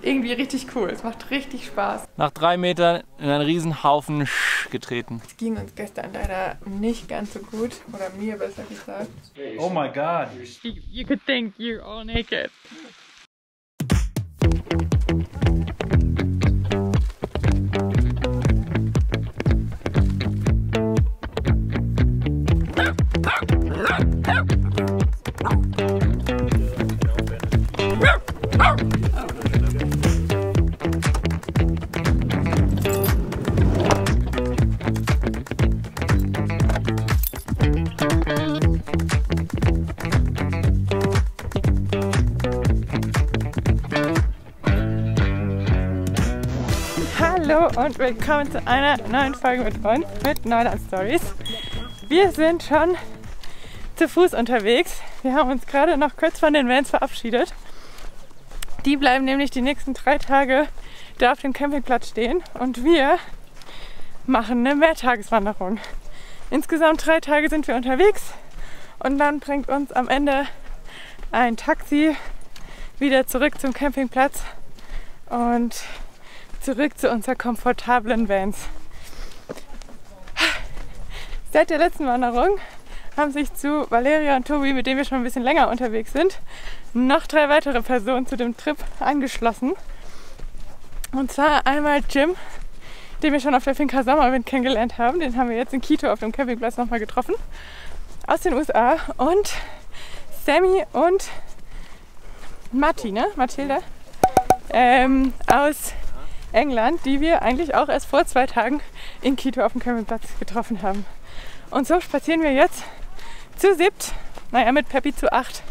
irgendwie richtig cool. Es macht richtig Spaß. Nach 3 Metern in einen riesen Haufen getreten. Es ging uns gestern leider nicht ganz so gut. Oder mir besser gesagt. Oh my God. You could think you're all naked. Hallo und willkommen zu einer neuen Folge mit uns, mit Neuland Stories. Wir sind schon zu Fuß unterwegs. Wir haben uns gerade noch kurz von den Vans verabschiedet. Die bleiben nämlich die nächsten 3 Tage da auf dem Campingplatz stehen und wir machen eine Mehrtageswanderung. Insgesamt 3 Tage sind wir unterwegs und dann bringt uns am Ende ein Taxi wieder zurück zum Campingplatz und zurück zu unserer komfortablen Vans. Seit der letzten Wanderung haben sich zu Valeria und Tobi, mit denen wir schon ein bisschen länger unterwegs sind, noch 3 weitere Personen zu dem Trip angeschlossen. Und zwar einmal Jim, den wir schon auf der Finca Sommerwind kennengelernt haben. Den haben wir jetzt in Quito auf dem Campingplatz nochmal getroffen. Aus den USA. Und Sammy und Mathilda aus England, die wir eigentlich auch erst vor 2 Tagen in Quito auf dem Campingplatz getroffen haben. Und so spazieren wir jetzt zu 7, mit Peppi zu 8,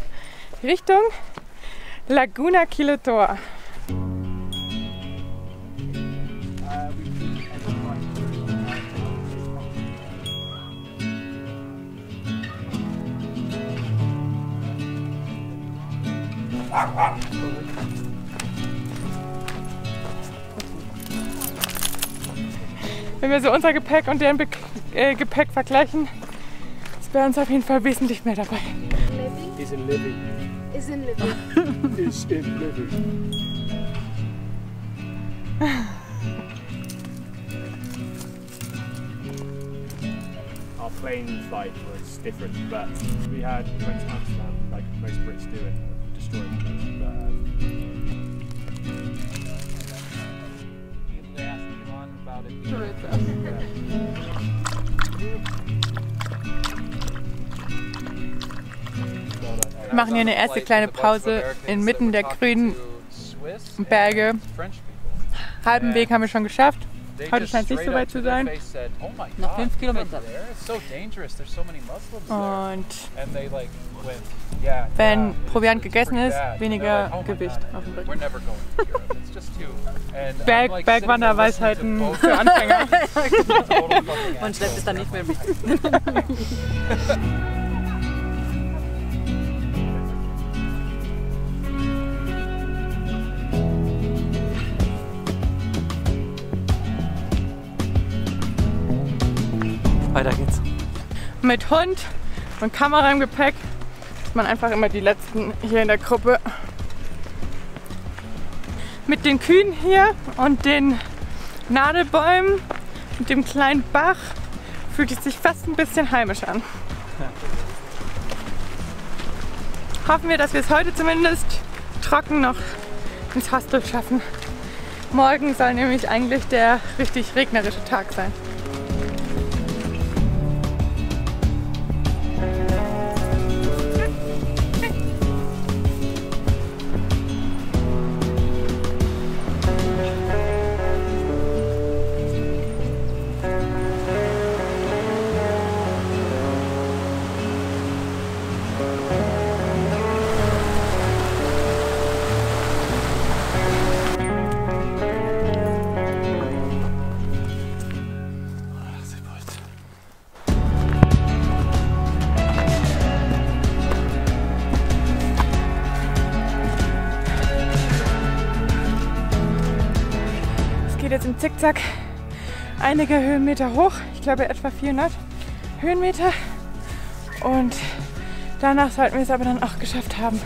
Richtung Laguna Quilotoa. Wenn wir so unser Gepäck und deren Gepäck vergleichen, ist bei uns auf jeden Fall wesentlich mehr dabei. Is in living. Is in living. Is in living. Our plane flight was different, but we went to Amsterdam like most Brits do and destroyed it. Wir machen hier eine erste kleine Pause inmitten der grünen Berge. Halben Weg haben wir schon geschafft. Heute scheint es nicht so weit zu sein. Noch 5 Kilometer. Und wenn Proviant gegessen ist, weniger Gewicht auf dem Rücken. Bergwanderweisheiten für Anfänger. Man schleppt es dann nicht mehr mit. Weiter geht's. Mit Hund und Kamera im Gepäck ist man einfach immer die Letzten hier in der Gruppe. Mit den Kühen hier und den Nadelbäumen und dem kleinen Bach fühlt es sich fast ein bisschen heimisch an. Hoffen wir, dass wir es heute zumindest trocken noch ins Hostel schaffen. Morgen soll nämlich eigentlich der richtig regnerische Tag sein. Geht jetzt im Zickzack einige Höhenmeter hoch, ich glaube etwa 400 Höhenmeter, und danach sollten wir es aber dann auch geschafft haben.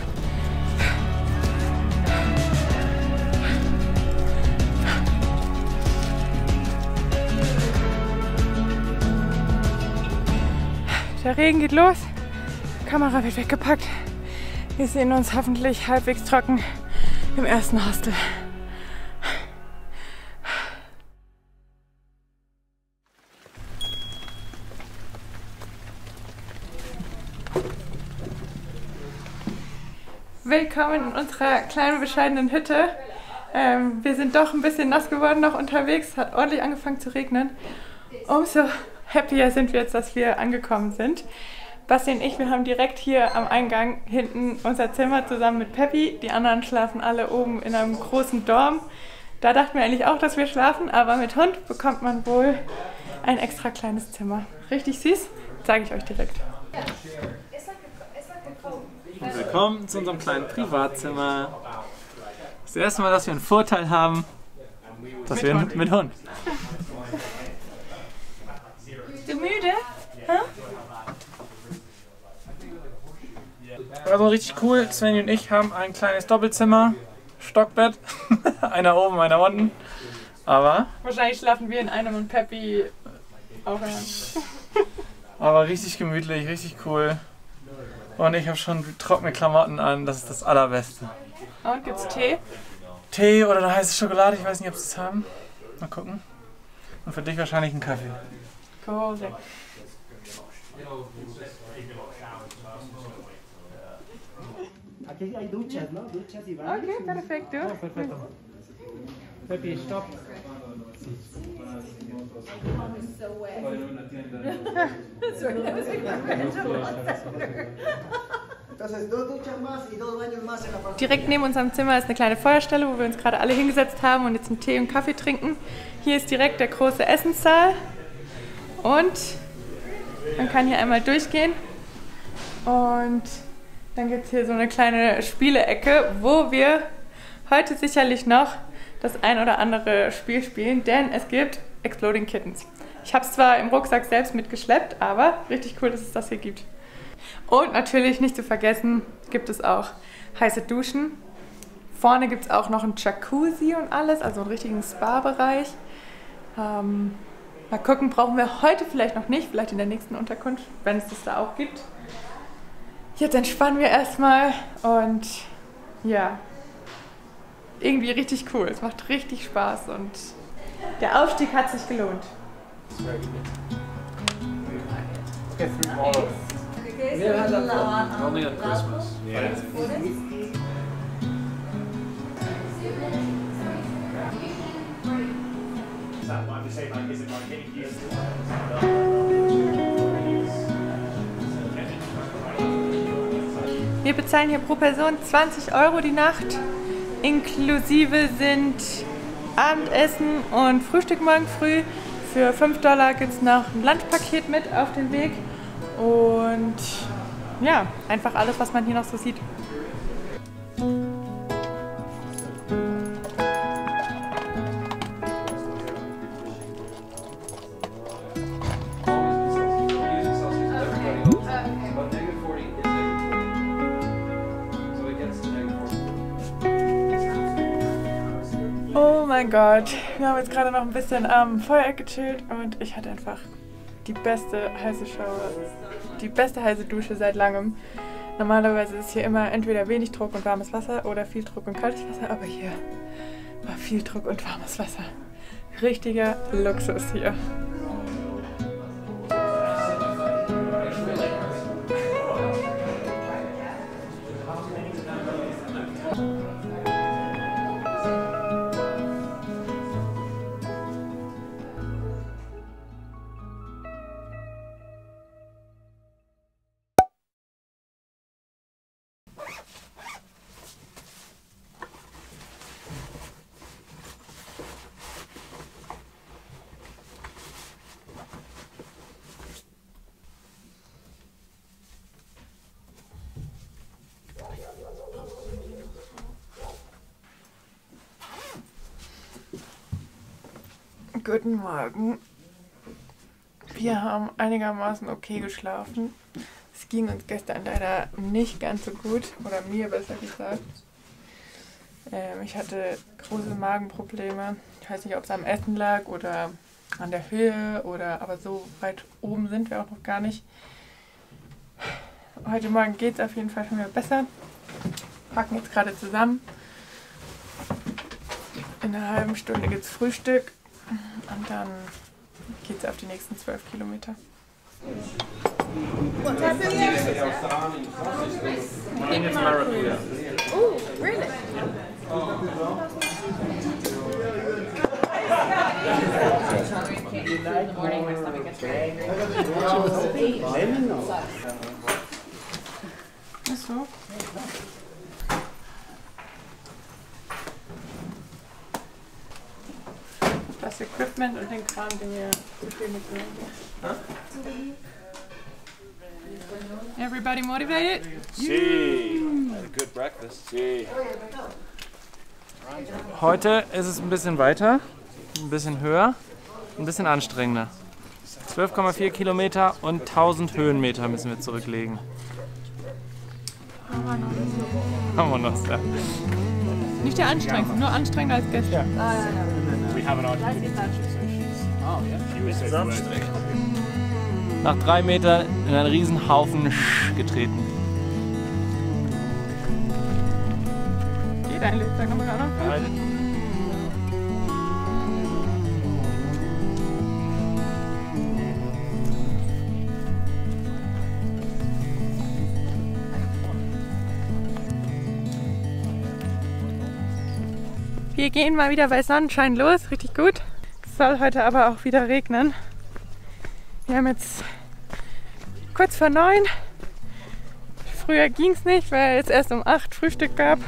Der Regen geht los, Kamera wird weggepackt. Wir sehen uns hoffentlich halbwegs trocken im ersten Hostel. Willkommen in unserer kleinen bescheidenen Hütte. Wir sind doch ein bisschen nass geworden noch unterwegs, hat ordentlich angefangen zu regnen. Umso happier sind wir jetzt, dass wir angekommen sind. Basti und ich, wir haben direkt hier am Eingang hinten unser Zimmer zusammen mit Peppi. Die anderen schlafen alle oben in einem großen Dorm. Da dachten wir eigentlich auch, dass wir schlafen, aber mit Hund bekommt man wohl ein extra kleines Zimmer. Richtig süß, zeige ich euch direkt. Und willkommen zu unserem kleinen Privatzimmer. Das erste Mal, dass wir einen Vorteil haben, dass wir mit Hund. Bist du müde? Hm? Also richtig cool, Svenny und ich haben ein kleines Doppelzimmer, Stockbett, einer oben, einer unten. Aber Wahrscheinlich schlafen wir in einem und Peppi auch in einem. Aber richtig gemütlich, richtig cool. Und ich habe schon trockene Klamotten an, das ist das Allerbeste. Und gibt's Tee? Tee oder eine heiße Schokolade, ich weiß nicht, ob sie es haben. Mal gucken. Und für dich wahrscheinlich einen Kaffee. Korrekt. Aquí hay duchas, ¿no? Duchas y baños. Okay, perfekto. Oh, perfecto. Pepi, stop. Direkt neben unserem Zimmer ist eine kleine Feuerstelle, wo wir uns gerade alle hingesetzt haben und jetzt einen Tee und Kaffee trinken. Hier ist direkt der große Essenssaal und man kann hier einmal durchgehen und dann gibt es hier so eine kleine Spielecke, wo wir heute sicherlich noch das ein oder andere Spiel spielen, denn es gibt Exploding Kittens. Ich habe es zwar im Rucksack selbst mitgeschleppt, aber richtig cool, dass es das hier gibt. Und natürlich, nicht zu vergessen, gibt es auch heiße Duschen. Vorne gibt es auch noch einen Jacuzzi und alles, also einen richtigen Spa-Bereich. Mal gucken, brauchen wir heute vielleicht noch nicht, vielleicht in der nächsten Unterkunft, wenn es das da auch gibt. Jetzt entspannen wir erstmal und ja, irgendwie richtig cool. Es macht richtig Spaß und der Aufstieg hat sich gelohnt. Only on Christmas. Yeah. Wir bezahlen hier pro Person 20 € die Nacht. Inklusive sind Abendessen und Frühstück morgen früh. Für 5 $ gibt es noch ein Lunchpaket mit auf den Weg. Und ja, einfach alles, was man hier noch so sieht. Oh mein Gott, wir haben jetzt gerade noch ein bisschen am Feuer gechillt und ich hatte einfach die beste heiße Shower, die beste heiße Dusche seit langem. Normalerweise ist hier immer entweder wenig Druck und warmes Wasser oder viel Druck und kaltes Wasser, aber hier war viel Druck und warmes Wasser. Richtiger Luxus hier. Guten Morgen. Wir haben einigermaßen okay geschlafen. Es ging uns gestern leider nicht ganz so gut, oder mir besser gesagt. Ich hatte große Magenprobleme. Ich weiß nicht, ob es am Essen lag oder an der Höhe, aber so weit oben sind wir auch noch gar nicht. Heute Morgen geht es auf jeden Fall schon wieder besser. Packen jetzt gerade zusammen. In einer halben Stunde gibt es Frühstück und dann geht es auf die nächsten 12 Kilometer. Oh, really? Ach so. Das Equipment und den Kram, den wir zu viel mitnehmen. Everybody motivated? Had a good breakfast. Heute ist es ein bisschen weiter, ein bisschen höher, ein bisschen anstrengender. 12,4 Kilometer und 1000 Höhenmeter müssen wir zurücklegen. Vamonos, ja. Nicht der anstrengendste, nur anstrengender als gestern. We have an Argentinian teacher, so she was so good. Nach 3 Metern in einen riesen Haufen getreten. Geht eigentlich, sag nochmal gerade. Wir gehen mal wieder bei Sonnenschein los, richtig gut. Es soll heute aber auch wieder regnen. Wir haben jetzt kurz vor 9. Früher ging es nicht, weil es erst um 8 Frühstück gab.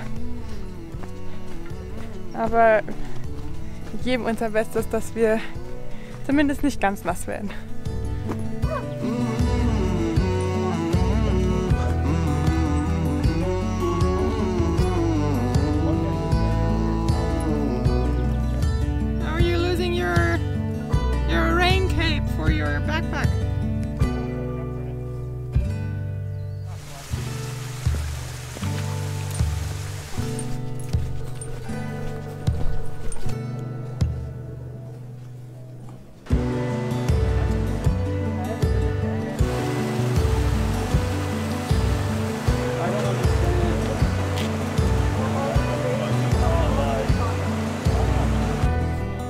Aber wir geben unser Bestes, dass wir zumindest nicht ganz nass werden. How are you losing your rain cape for your backpack?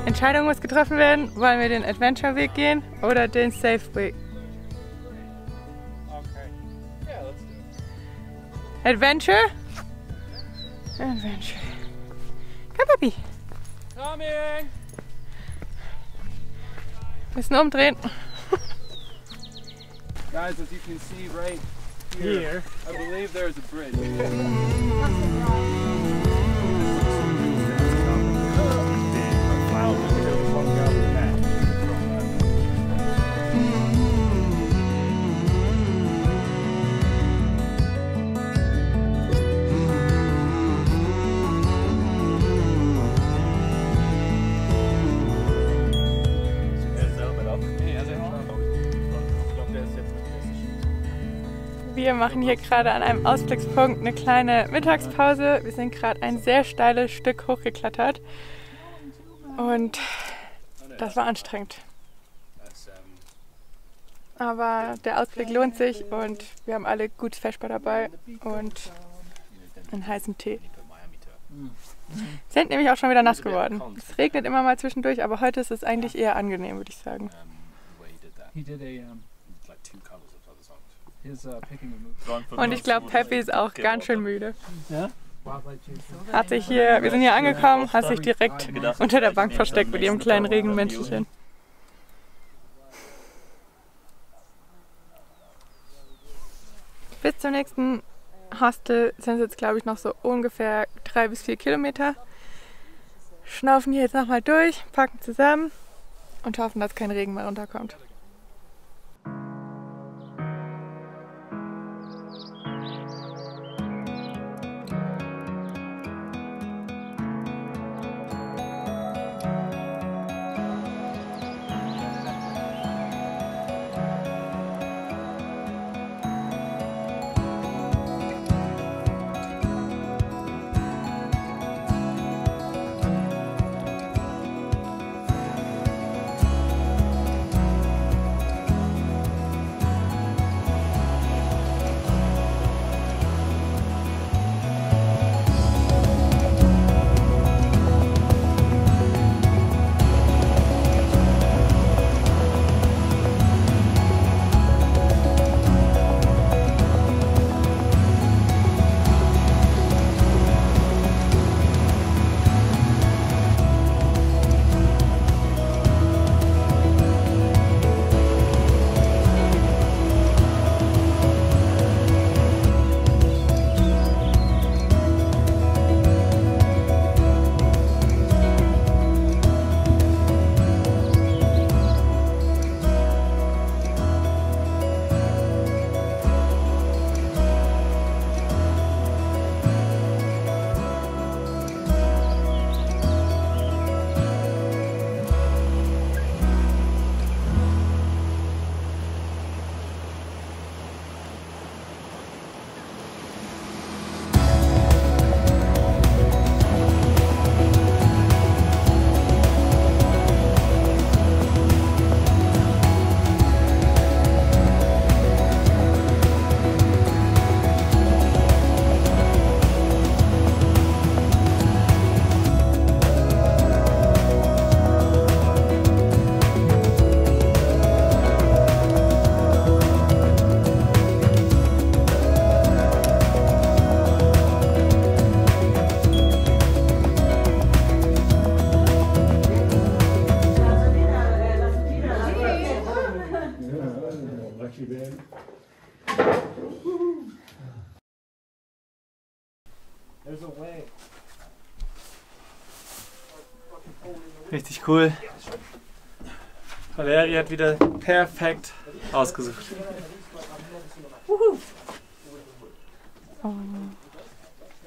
Entscheidung muss getroffen werden, wollen wir den Adventure-Weg gehen oder den Safe-Weg? Adventure? Adventure. Komm, Papi. Coming! Müssen umdrehen. Guys, as you can see right here, I believe there is a bridge. Wir machen hier gerade an einem Ausblickspunkt eine kleine Mittagspause. Wir sind gerade ein sehr steiles Stück hochgeklettert und das war anstrengend. Aber der Ausblick lohnt sich und wir haben alle gutes Vesper dabei und einen heißen Tee. Sind nämlich auch schon wieder nass geworden. Es regnet immer mal zwischendurch, aber heute ist es eigentlich eher angenehm, würde ich sagen. Und ich glaube, Peppy ist auch ganz schön müde. Hat sich hier, wir sind hier angekommen, hat sich direkt unter der Bank versteckt mit ihrem kleinen Regenmäntelchen. Bis zum nächsten Hostel sind es jetzt, glaube ich, noch so ungefähr 3 bis 4 Kilometer. Schnaufen hier jetzt nochmal durch, packen zusammen und hoffen, dass kein Regen mehr runterkommt. Richtig cool. Valerie hat wieder perfekt ausgesucht.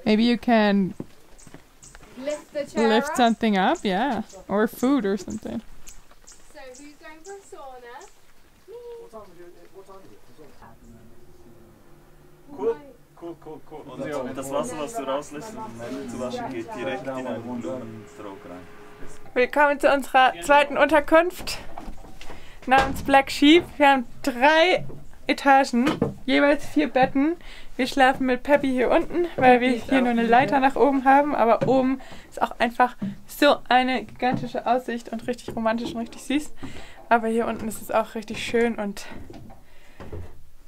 Maybe you can Lift the chair lift up. something up, yeah. Or food or something. So who's going for a sauna? Cool. Cool. Und das Wasser, was du rauslässt, um Hände zu waschen, geht direkt in den Blumenstrauch rein. Willkommen zu unserer zweiten Unterkunft namens Black Sheep. Wir haben 3 Etagen, jeweils 4 Betten. Wir schlafen mit Peppy hier unten, weil wir hier nur eine Leiter nach oben haben. Aber oben ist auch einfach so eine gigantische Aussicht und richtig romantisch und richtig süß. Aber hier unten ist es auch richtig schön und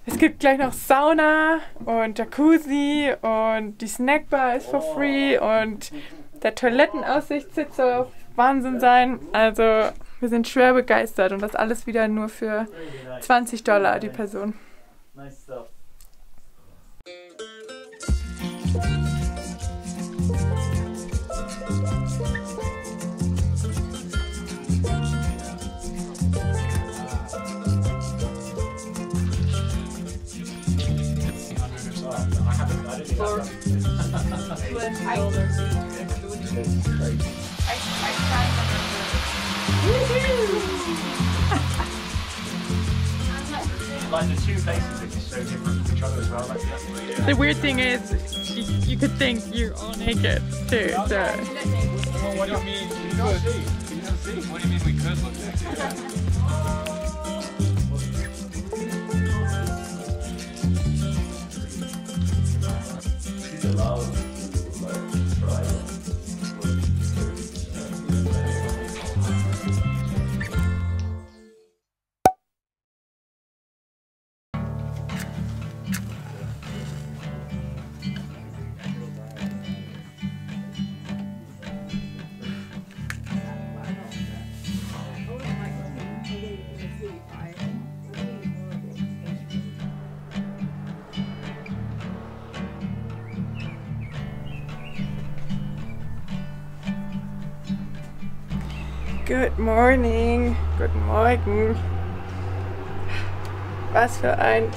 es gibt gleich noch Sauna und Jacuzzi und die Snackbar ist for free und der Toilettenaussichtssitz soll auch Wahnsinn sein. Also wir sind schwer begeistert und das alles wieder nur für $20 die Person. Nice stuff. Like the two faces are just so different from each other as well. Like, The weird thing is, you could think you're all naked too. So. Well, what do you mean we could? What do you mean we could look like that? Good morning, guten Morgen. Was für ein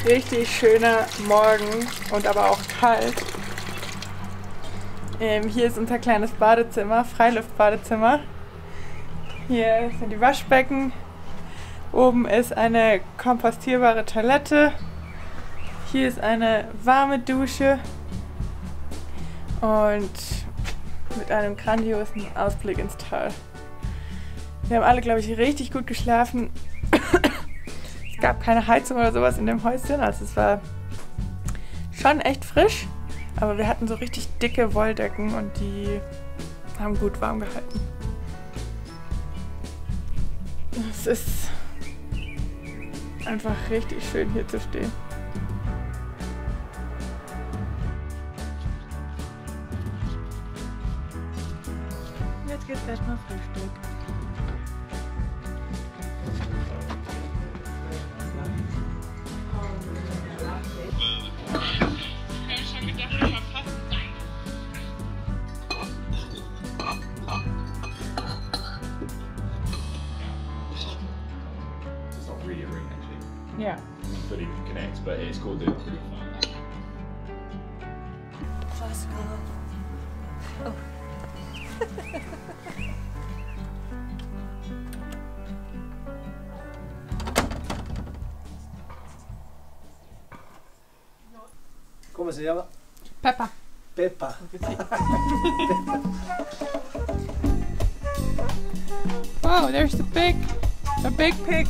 richtig schöner Morgen und aber auch kalt. Hier ist unser kleines Badezimmer, Freiluftbadezimmer. Hier sind die Waschbecken. Oben ist eine kompostierbare Toilette. Hier ist eine warme Dusche und mit einem grandiosen Ausblick ins Tal. Wir haben alle, glaube ich, richtig gut geschlafen. Es gab keine Heizung oder sowas in dem Häuschen, also es war schon echt frisch. Aber wir hatten so richtig dicke Wolldecken und die haben gut warm gehalten. Es ist einfach richtig schön hier zu stehen. Jetzt geht's erstmal Frühstück. It's not really a ring actually. Ja. It fully connects, but it's called the Come si chiama? Peppa. Peppa. Wow, there's the big pig.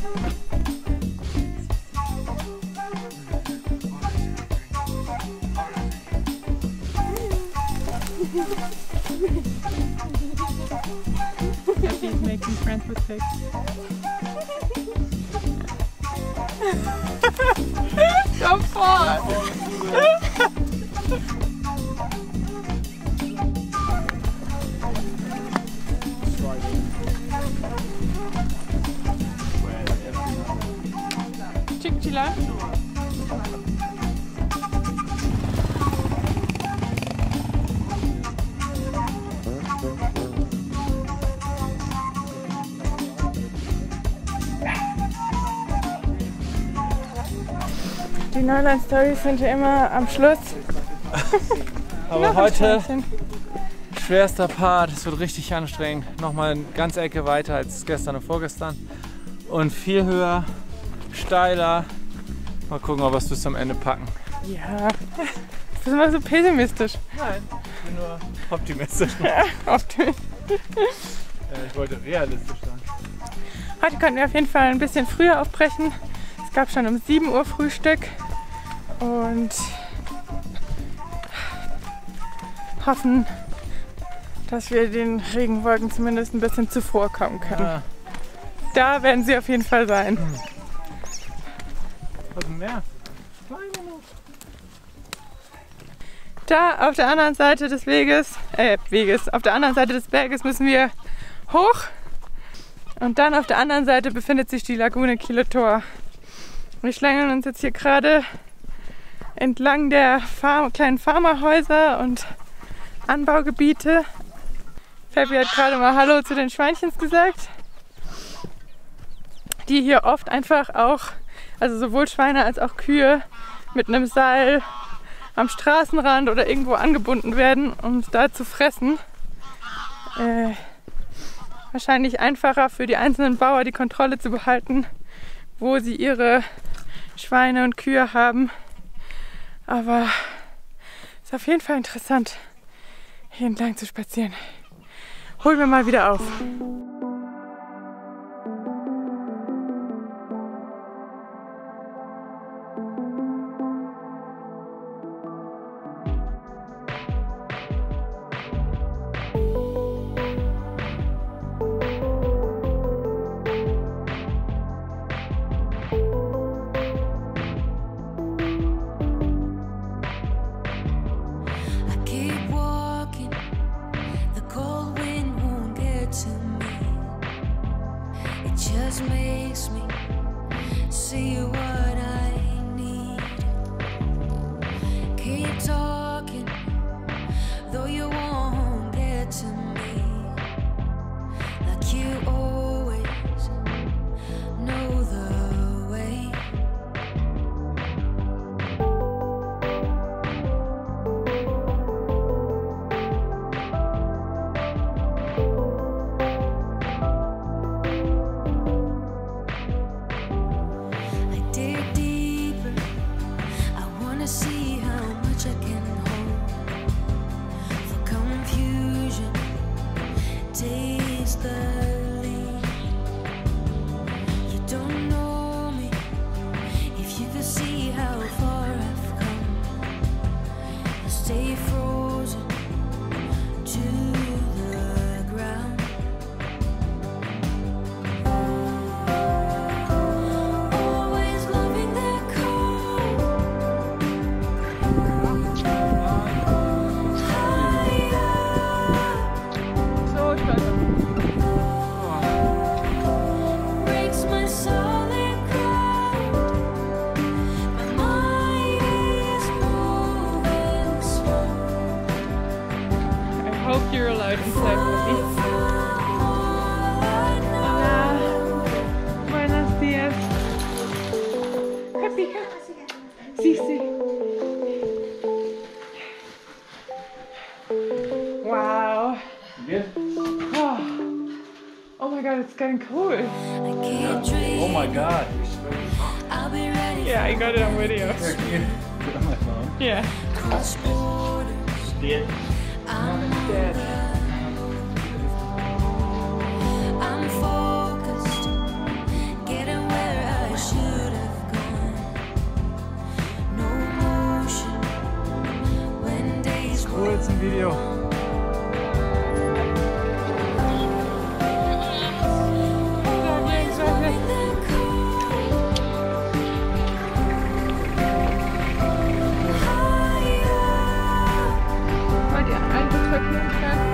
He's making friends with pigs. So far. Chick-chila. Die Neuland Stories sind ja immer am Schluss. Aber heute schwerster Part, es wird richtig anstrengend. Nochmal eine ganze Ecke weiter als gestern und vorgestern. Und viel höher, steiler. Mal gucken, ob wir es bis zum Ende packen. Ja, das ist immer so pessimistisch. Nein, ich bin nur optimistisch. Optimistisch. Ich wollte realistisch sein. Heute konnten wir auf jeden Fall ein bisschen früher aufbrechen. Es gab schon um 7 Uhr Frühstück und hoffen, dass wir den Regenwolken zumindest ein bisschen zuvorkommen können. Ja. Da werden sie auf jeden Fall sein. Was mehr? Da auf der anderen Seite des auf der anderen Seite des Berges müssen wir hoch. Und dann auf der anderen Seite befindet sich die Lagune Kilotor. Wir schlängeln uns jetzt hier gerade entlang der kleinen Farmerhäuser und Anbaugebiete. Peppi hat gerade mal Hallo zu den Schweinchens gesagt, die hier oft einfach auch, also sowohl Schweine als auch Kühe, mit einem Seil am Straßenrand oder irgendwo angebunden werden, um es da zu fressen. Wahrscheinlich einfacher für die einzelnen Bauer die Kontrolle zu behalten, wo sie ihre Schweine und Kühe haben. Aber es ist auf jeden Fall interessant, hier entlang zu spazieren. Holen wir mal wieder auf. Just makes me see what I need. Keep talking, though you won't get to me. Like you always know the way. See how much I can hold. For confusion takes the lead. You don't know me. If you could see how far I've come, I'll stay frozen to the ground. Always loving that cold. Breaks my solid ground. My mind is moving slow. I hope you're allowed inside with me. Hola. Buenos días. Happy. Sí, sí. Wow. Good? Oh my god, it's getting cold. I keep dreaming. Oh my god. I'll be ready. Yeah, I got it on video. Here, can you get on my phone? Yeah. Cross borders. Dead. I'm Dead. I'm focused, getting where I should have gone. No motion when days Cool, jetzt ein Video. Wollt ihr einen fotografieren können?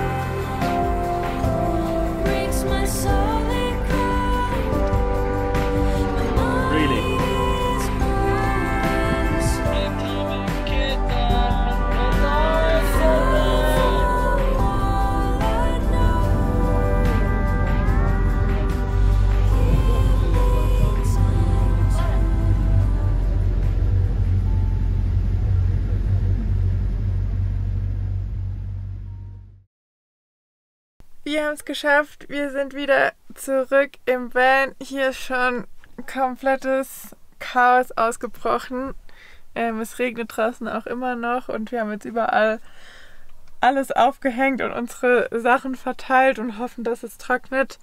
wir haben es geschafft. Wir sind wieder zurück im Van. Hier ist schon komplettes Chaos ausgebrochen. Es regnet draußen auch immer noch und wir haben jetzt überall alles aufgehängt und unsere Sachen verteilt und hoffen, dass es trocknet.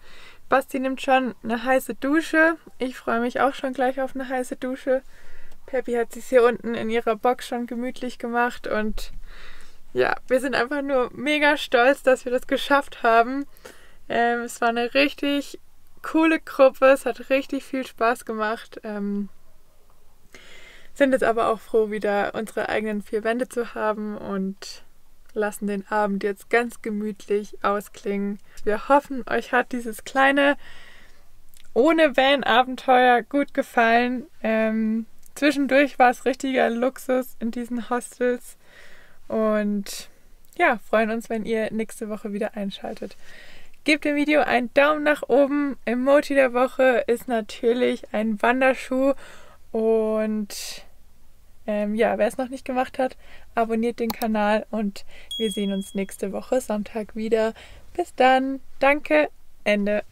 Basti nimmt schon eine heiße Dusche. Ich freue mich auch schon gleich auf eine heiße Dusche. Peppi hat sich hier unten in ihrer Box schon gemütlich gemacht und ja, wir sind einfach nur mega stolz, dass wir das geschafft haben. Es war eine richtig coole Gruppe, es hat richtig viel Spaß gemacht. Sind jetzt aber auch froh, wieder unsere eigenen 4 Wände zu haben und lassen den Abend jetzt ganz gemütlich ausklingen. Wir hoffen, euch hat dieses kleine ohne Van-Abenteuer gut gefallen. Zwischendurch war es richtiger Luxus in diesen Hostels und ja, freuen uns, wenn ihr nächste Woche wieder einschaltet. Gebt dem Video einen Daumen nach oben. Emoji der Woche ist natürlich ein Wanderschuh und ja, wer es noch nicht gemacht hat, abonniert den Kanal und wir sehen uns nächste Woche Sonntag wieder. Bis dann. Danke. Ende.